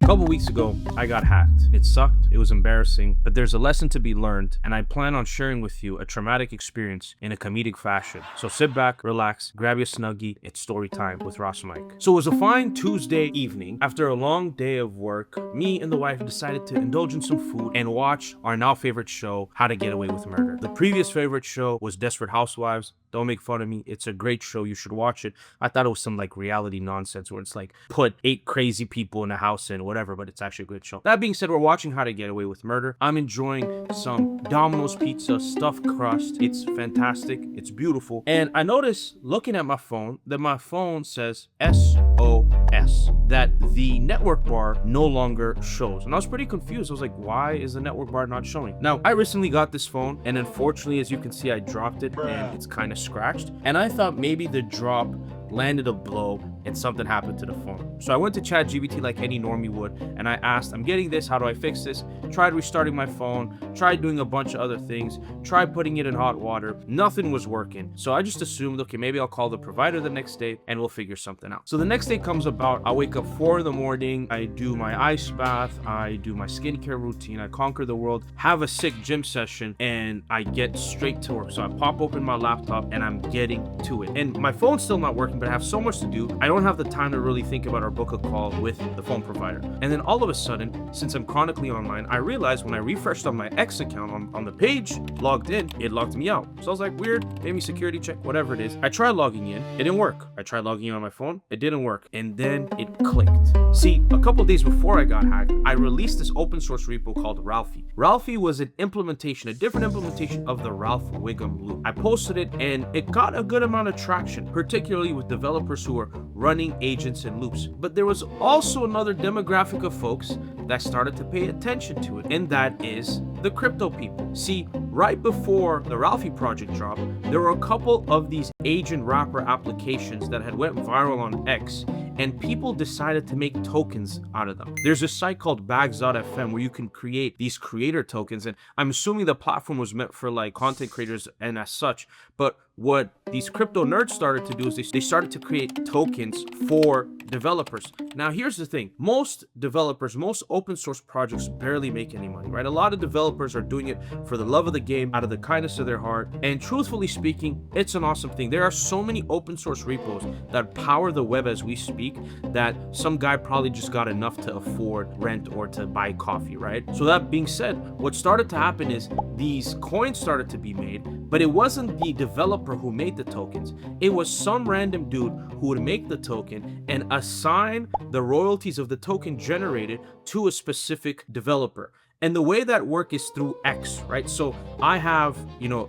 A couple weeks ago, I got hacked. It sucked, it was embarrassing, but there's a lesson to be learned, and I plan on sharing with you a traumatic experience in a comedic fashion. So sit back, relax, grab your snuggie, it's story time with Ross Mike. So it was a fine Tuesday evening. After a long day of work, me and the wife decided to indulge in some food and watch our now favorite show, How to Get Away with Murder. The previous favorite show was Desperate Housewives. Don't make fun of me. It's a great show. You should watch it. I thought it was some like reality nonsense where it's like put 8 crazy people in a house and whatever, but it's actually a good show. That being said, we're watching How to Get Away with Murder. I'm enjoying some Domino's pizza, stuffed crust. It's fantastic. It's beautiful. And I noticed looking at my phone that my phone says SOS, that the network bar no longer shows. And I was pretty confused. I was like, why is the network bar not showing? Now, I recently got this phone, and unfortunately, as you can see, I dropped it and it's kind of scratched. And I thought maybe the drop landed a blow and something happened to the phone. So I went to ChatGPT like any normie would, and I asked, I'm getting this, how do I fix this? Tried restarting my phone, tried doing a bunch of other things, tried putting it in hot water. Nothing was working. So I just assumed, okay, maybe I'll call the provider the next day and we'll figure something out. So the next day comes about, I wake up 4 in the morning, I do my ice bath, I do my skincare routine, I conquer the world, have a sick gym session, and I get straight to work. So I pop open my laptop and I'm getting to it. And my phone's still not working, but I have so much to do. I don't have the time to really think about or book a call with the phone provider. And then all of a sudden, since I'm chronically online, I realized when I refreshed on my X account on the page, logged in, it logged me out. So I was like, weird, maybe security check, whatever it is. I tried logging in, it didn't work. I tried logging in on my phone, it didn't work. And then it clicked. See, a couple days before I got hacked, I released this open source repo called Ralphie. Ralphie was an implementation, a different implementation of the Ralph Wiggum loop. I posted it and it got a good amount of traction, particularly with developers who are running agents and loops. But there was also another demographic of folks that started to pay attention to it, and that is the crypto people. See, right before the Ralphie project dropped, there were a couple of these agent wrapper applications that had went viral on X, and people decided to make tokens out of them. There's a site called Bags.fm where you can create these creator tokens, and I'm assuming the platform was meant for like content creators and as such, but what these crypto nerds started to do is they started to create tokens for developers. Now, here's the thing. Most developers, most open source projects barely make any money, right? A lot of developers are doing it for the love of the game, out of the kindness of their heart. And truthfully speaking, it's an awesome thing. There are so many open source repos that power the web as we speak that some guy probably just got enough to afford rent or to buy coffee, right? So that being said, what started to happen is these coins started to be made, but it wasn't the developer who made the tokens. It was some random dude who would make the token and assign the royalties of the token generated to a specific developer. And the way that work is through X, right? So I have,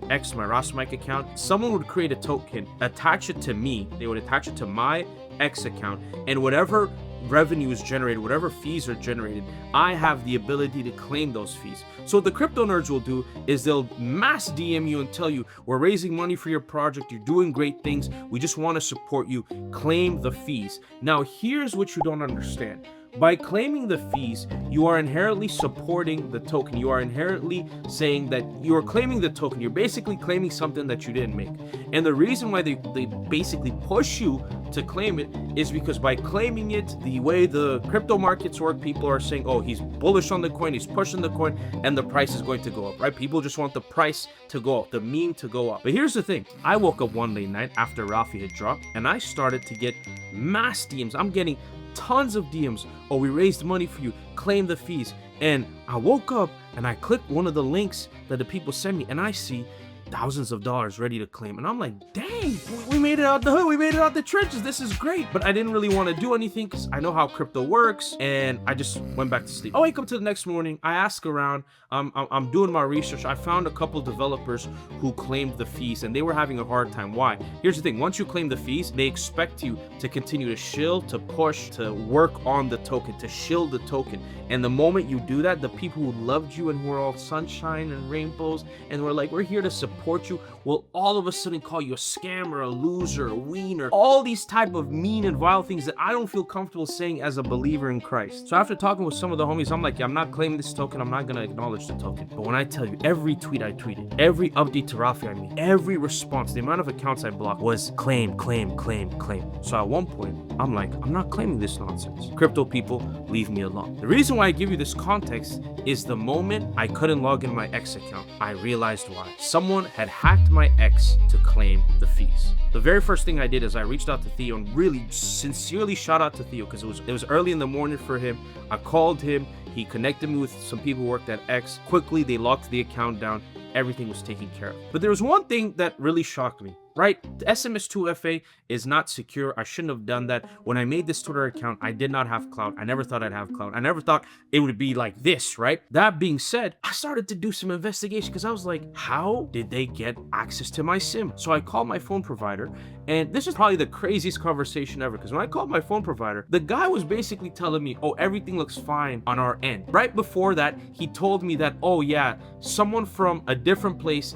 X, my Ross Mike account. Someone would create a token, attach it to me. They would attach it to my X account, and whatever revenue is generated, whatever fees are generated, I have the ability to claim those fees. So what the crypto nerds will do is they'll mass DM you and tell you, we're raising money for your project, you're doing great things, we just want to support you, claim the fees. Now, here's what you don't understand. By claiming the fees, you are inherently supporting the token. You are inherently saying that you are claiming the token. You're basically claiming something that you didn't make. And the reason why they basically push you to claim it is because by claiming it, the way the crypto markets work, people are saying, oh, he's bullish on the coin, he's pushing the coin, and the price is going to go up, right? People just want the price to go up, the meme to go up. But here's the thing. I woke up one late night after Ralphie had dropped, and I started to get mass DMs. I'm getting tons of DMs. Oh, we raised money for you, claim the fees. And I woke up and I clicked one of the links that the people sent me, and I see thousands of dollars ready to claim. And I'm like, dang, we made it out the hood. We made it out the trenches. This is great. But I didn't really want to do anything because I know how crypto works. And I just went back to sleep. I wake up to the next morning. I ask around. I'm doing my research. I found a couple developers who claimed the fees, and they were having a hard time. Why? Here's the thing. Once you claim the fees, they expect you to continue to shill, to push, to work on the token, to shill the token. And the moment you do that, the people who loved you and who are all sunshine and rainbows and were like, we're here to support you, will all of a sudden call you a scam scammer, a loser, a wiener, all these type of mean and vile things that I don't feel comfortable saying as a believer in Christ. So after talking with some of the homies, I'm like, yeah, I'm not claiming this token. I'm not going to acknowledge the token. But when I tell you, every tweet I tweeted, every update to Rafi I made, every response, the amount of accounts I blocked was claim, claim, claim, claim. So at one point, I'm like, I'm not claiming this nonsense. Crypto people, leave me alone. The reason why I give you this context is the moment I couldn't log in my X account, I realized why. Someone had hacked my X to claim the fees. The very first thing I did is I reached out to Theo and really sincerely shout out to Theo because it was early in the morning for him. I called him. He connected me with some people who worked at X. Quickly, they locked the account down. Everything was taken care of. But there was one thing that really shocked me. Right? The SMS2FA is not secure. I shouldn't have done that. When I made this Twitter account, I did not have clout. I never thought I'd have clout. I never thought it would be like this, right? That being said, I started to do some investigation because I was like, how did they get access to my SIM? So I called my phone provider, and this is probably the craziest conversation ever because when I called my phone provider, the guy was basically telling me, oh, everything looks fine on our end. Right before that, he told me that, oh yeah, someone from a different place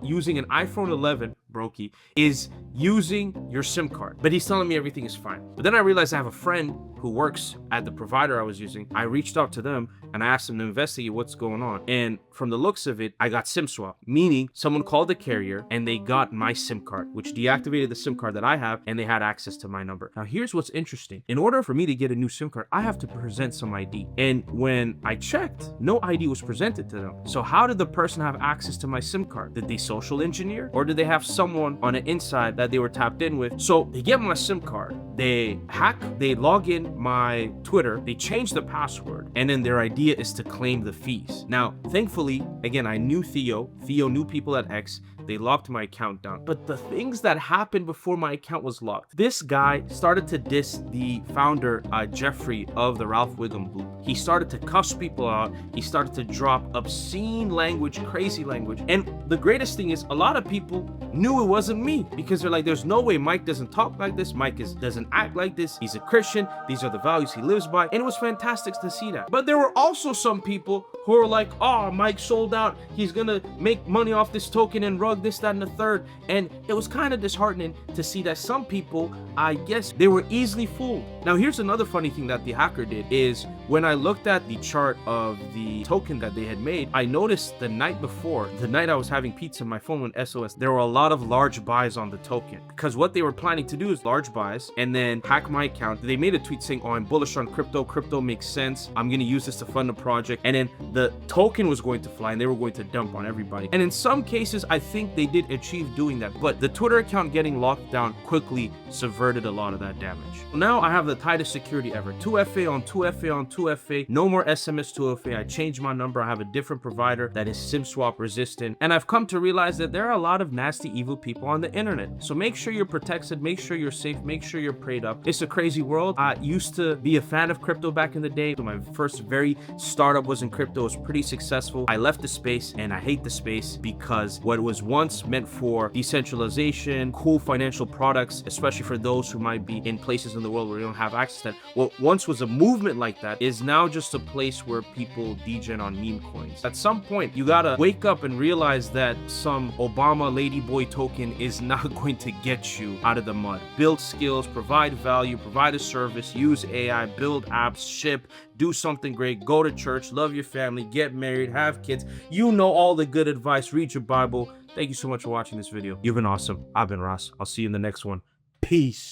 using an iPhone 11, brokey, is using your SIM card, but he's telling me everything is fine. But then I realized I have a friend who works at the provider I was using. I reached out to them and I asked them to investigate what's going on. And from the looks of it, I got SIM swap, meaning someone called the carrier and they got my SIM card, which deactivated the SIM card that I have, and they had access to my number. Now, here's what's interesting. In order for me to get a new SIM card, I have to present some ID. And when I checked, no ID was presented to them. So how did the person have access to my SIM card? Did they social engineer, or did they have someone on the inside that they were tapped in with? So they get my SIM card, they hack, they log in my Twitter, they change the password, and then their idea is to claim the fees. Now, thankfully, again, I knew Theo knew people at X. They locked my account down. But the things that happened before my account was locked, this guy started to diss the founder, Jeffrey, of the Ralph Wiggum Group. He started to cuss people out. He started to drop obscene language, crazy language. And the greatest thing is a lot of people knew it wasn't me because they're like, there's no way Mike doesn't talk like this. Mike doesn't act like this. He's a Christian. These are the values he lives by. And it was fantastic to see that. But there were also some people who were like, oh, Mike sold out. He's gonna make money off this token and rug this, that, and the third. And it was kind of disheartening to see that some people, I guess, they were easily fooled. Now, here's another funny thing that the hacker did is when I looked at the chart of the token that they had made, I noticed the night before, the night I was having pizza, my phone went SOS. There were a lot of large buys on the token because what they were planning to do is large buys and then hack my account. They made a tweet saying, oh, I'm bullish on crypto. Crypto makes sense. I'm going to use this to fund a project. And then the token was going to fly and they were going to dump on everybody. And in some cases, I think they did achieve doing that. But the Twitter account getting locked down quickly subverted a lot of that damage. Now I have the tightest security ever. 2FA on 2FA on 2FA. No more SMS 2FA. I changed my number. I have a different provider that is SIM swap resistant. And I've come to realize that there are a lot of nasty, evil people on the internet. So make sure you're protected. Make sure you're safe. Make sure you're prayed up. It's a crazy world. I used to be a fan of crypto back in the day. So my first very startup was in crypto. It was pretty successful. I left the space and I hate the space because what was once meant for decentralization, cool financial products, especially for those who might be in places in the world where they don't have access to that, what once was a movement like that is now just a place where people degen on meme coins. At some point, you gotta wake up and realize that some Obama ladyboy token is not going to get you out of the mud. Build skills, provide value, provide a service, use AI, build apps, ship, do something great, go to church, love your family, get married, have kids. You know all the good advice, read your Bible. Thank you so much for watching this video. You've been awesome. I've been Ross. I'll see you in the next one. Peace.